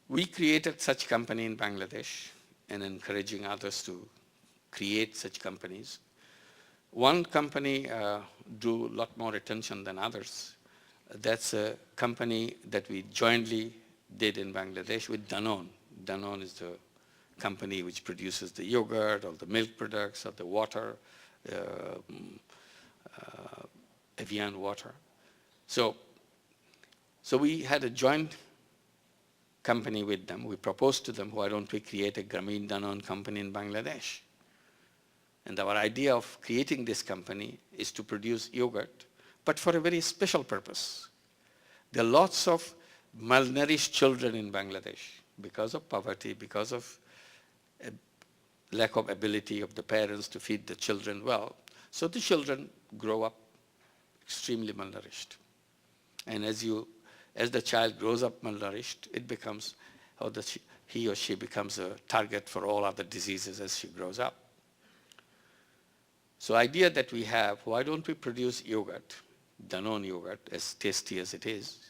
We created such company in Bangladesh and encouraging others to create such companies. One company drew a lot more attention than others. That's a company that we jointly did in Bangladesh with Danone. Danone is the company which produces the yogurt or the milk products or the water, Evian water. So we had a joint company with them. We proposed to them, why don't we create a Grameen Danone company in Bangladesh? And our idea of creating this company is to produce yogurt, but for a very special purpose. There are lots of malnourished children in Bangladesh because of poverty, because of lack of ability of the parents to feed the children well. So the children grow up extremely malnourished. And as the child grows up malnourished, it becomes, he or she becomes a target for all other diseases as she grows up. So idea that we have, why don't we produce yogurt, Danone yogurt, as tasty as it is,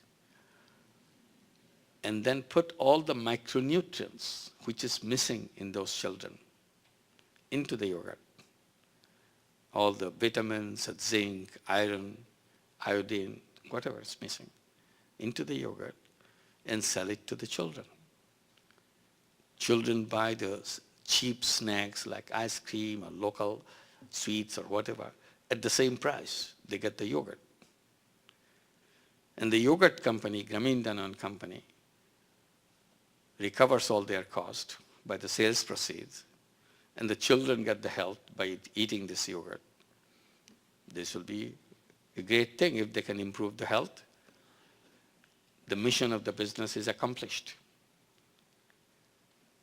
and then put all the micronutrients which is missing in those children into the yogurt. All the vitamins, zinc, iron, iodine, whatever is missing, into the yogurt and sell it to the children. Children buy the cheap snacks like ice cream or local sweets or whatever at the same price. They get the yogurt. And the yogurt company, Grameen Danone company, recovers all their cost by the sales proceeds, and the children get the health by eating this yogurt. This will be a great thing if they can improve the health. The mission of the business is accomplished.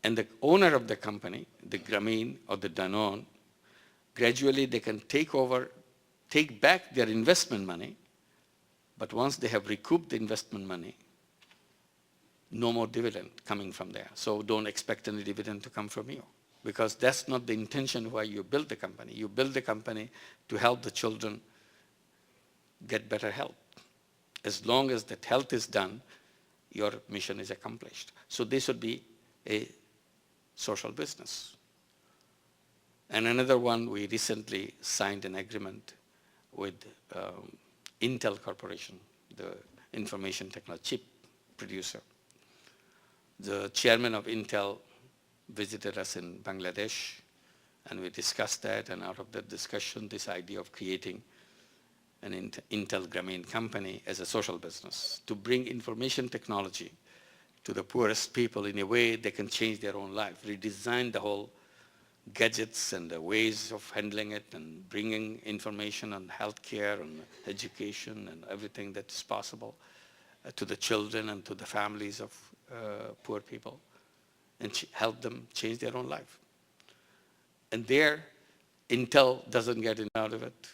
And the owner of the company, the Grameen or the Danone, gradually they can take back their investment money, but once they have recouped the investment money, no more dividend coming from there. So don't expect any dividend to come from you, because that's not the intention why you build the company. You build the company to help the children get better health. As long as that health is done, your mission is accomplished. So this would be a social business. And another one, we recently signed an agreement with Intel Corporation, the information technology chip producer. The chairman of Intel visited us in Bangladesh, and we discussed that, and out of that discussion, this idea of creating an Intel Grameen company as a social business to bring information technology to the poorest people in a way they can change their own life, redesign the whole gadgets and the ways of handling it and bringing information on healthcare and education and everything that is possible to the children and to the families of poor people and help them change their own life. And there, Intel doesn't get any out of it.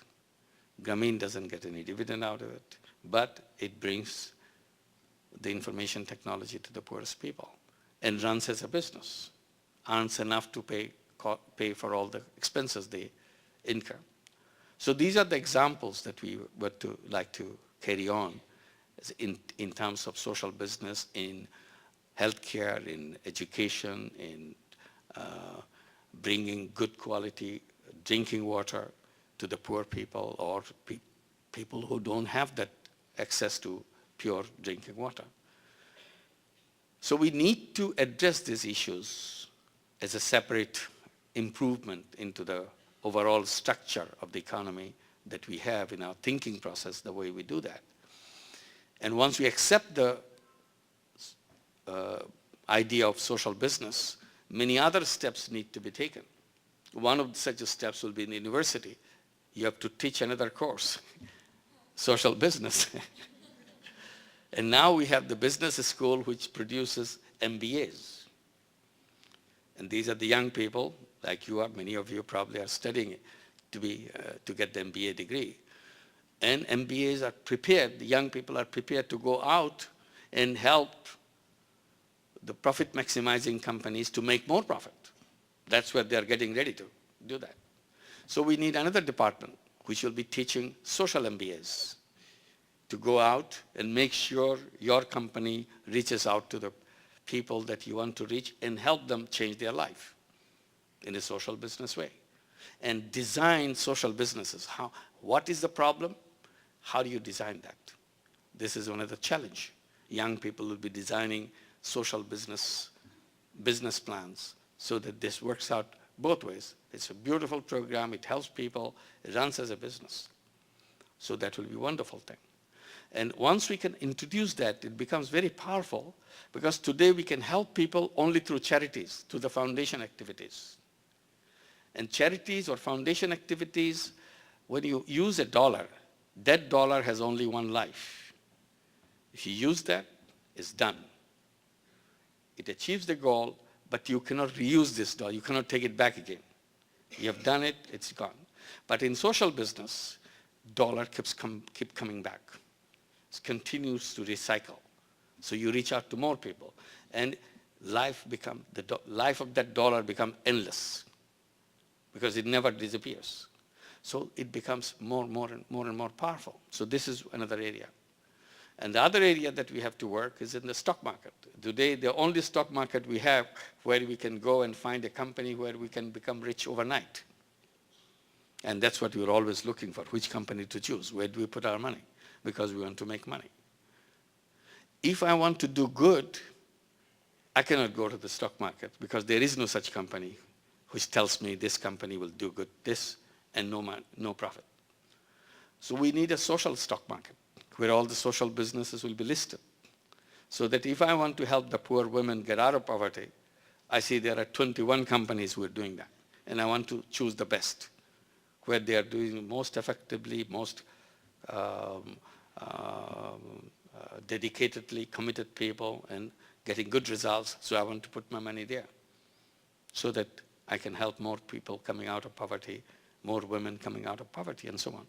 Grameen doesn't get any dividend out of it, but it brings the information technology to the poorest people and runs as a business, earns enough to pay for all the expenses they incur. So these are the examples that we would like to carry on in terms of social business, in healthcare, in education, in bringing good quality drinking water to the poor people or people who don't have that access to pure drinking water. So we need to address these issues as a separate improvement into the overall structure of the economy that we have in our thinking process, the way we do that. And once we accept the idea of social business, many other steps need to be taken. One of such steps will be in the university. You have to teach another course, social business. And now we have the business school which produces MBAs. And these are the young people, like you are, many of you probably are studying to get the MBA degree. And MBAs are prepared, the young people are prepared to go out and help the profit maximizing companies to make more profit. That's what they're getting ready to do that. So we need another department which will be teaching social MBAs to go out and make sure your company reaches out to the people that you want to reach and help them change their life in a social business way. And design social businesses. What is the problem? How do you design that? This is one of the challenge. Young people will be designing social business plans so that this works out both ways. It's a beautiful program. It helps people. It runs as a business. So that will be a wonderful thing. And once we can introduce that, it becomes very powerful because today we can help people only through charities, through the foundation activities. And charities or foundation activities, when you use a dollar, that dollar has only one life. If you use that, it's done. It achieves the goal, but you cannot reuse this dollar. You cannot take it back again. You have done it, it's gone. But in social business, dollar keep coming back. It continues to recycle. So you reach out to more people. And life of that dollar becomes endless because it never disappears. So it becomes more and more powerful. So this is another area. And the other area that we have to work is in the stock market. Today, the only stock market we have where we can go and find a company where we can become rich overnight. And that's what we're always looking for, which company to choose. Where do we put our money? Because we want to make money. If I want to do good, I cannot go to the stock market because there is no such company which tells me this company will do good, this, and no profit. So we need a social stock market where all the social businesses will be listed. So that if I want to help the poor women get out of poverty, I see there are 21 companies who are doing that. And I want to choose the best, where they are doing most effectively, most dedicatedly committed people and getting good results. So I want to put my money there so that I can help more people coming out of poverty, more women coming out of poverty and so on,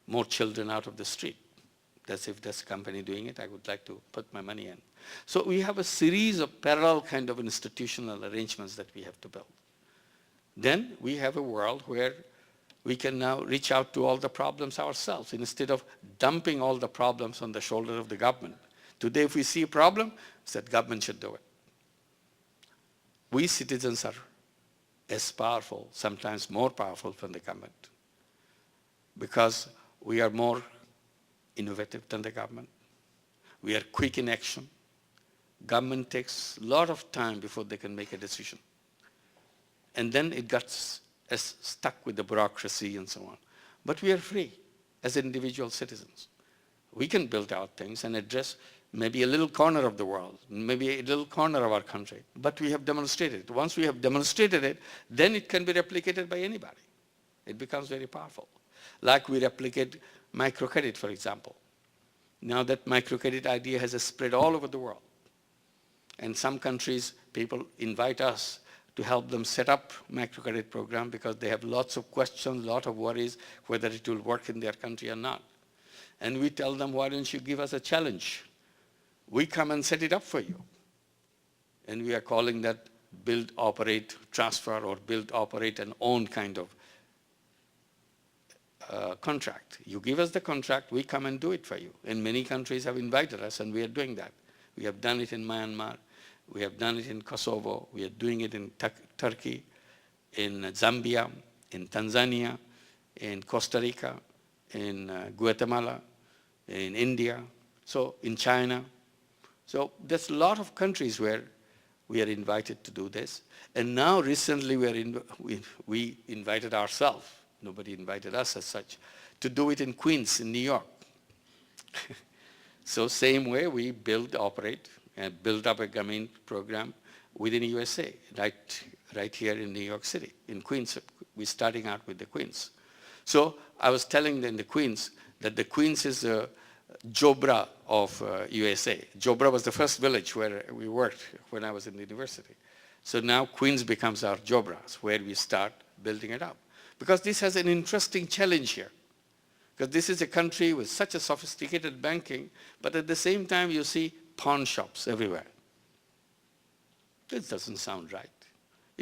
more children out of the street. That's if there's a company doing it, I would like to put my money in. So we have a series of parallel kind of institutional arrangements that we have to build. Then we have a world where we can now reach out to all the problems ourselves instead of dumping all the problems on the shoulder of the government. Today, if we see a problem, it's that government should do it. We citizens are as powerful, sometimes more powerful than the government, because we are more innovative than the government. We are quick in action. Government takes a lot of time before they can make a decision. And then it gets stuck with the bureaucracy and so on. But we are free as individual citizens. We can build out things and address maybe a little corner of the world, maybe a little corner of our country, but we have demonstrated it. Once we have demonstrated it, then it can be replicated by anybody. It becomes very powerful. Like we replicate microcredit, for example. Now that microcredit idea has spread all over the world. And some countries, people invite us to help them set up microcredit program because they have lots of questions, lot of worries whether it will work in their country or not. And we tell them, why don't you give us a challenge? We come and set it up for you. And we are calling that build, operate, transfer, or build, operate, and own kind of contract. You give us the contract, we come and do it for you. And many countries have invited us, and we are doing that. We have done it in Myanmar. We have done it in Kosovo. We are doing it in Turkey, in Zambia, in Tanzania, in Costa Rica, in Guatemala, in India, so in China. So there's a lot of countries where we are invited to do this. And now recently we invited ourselves, nobody invited us as such, to do it in Queens, in New York. So same way we build, operate, and build up a Grameen program within USA, right here in New York City, in Queens. We're starting out with the Queens. So I was telling them in the Queens that the Queens is the Jobra of USA. Jobra was the first village where we worked when I was in the university. So now Queens becomes our Jobra, where we start building it up. Because this has an interesting challenge here. Because this is a country with such a sophisticated banking, but at the same time you see pawn shops everywhere. This doesn't sound right.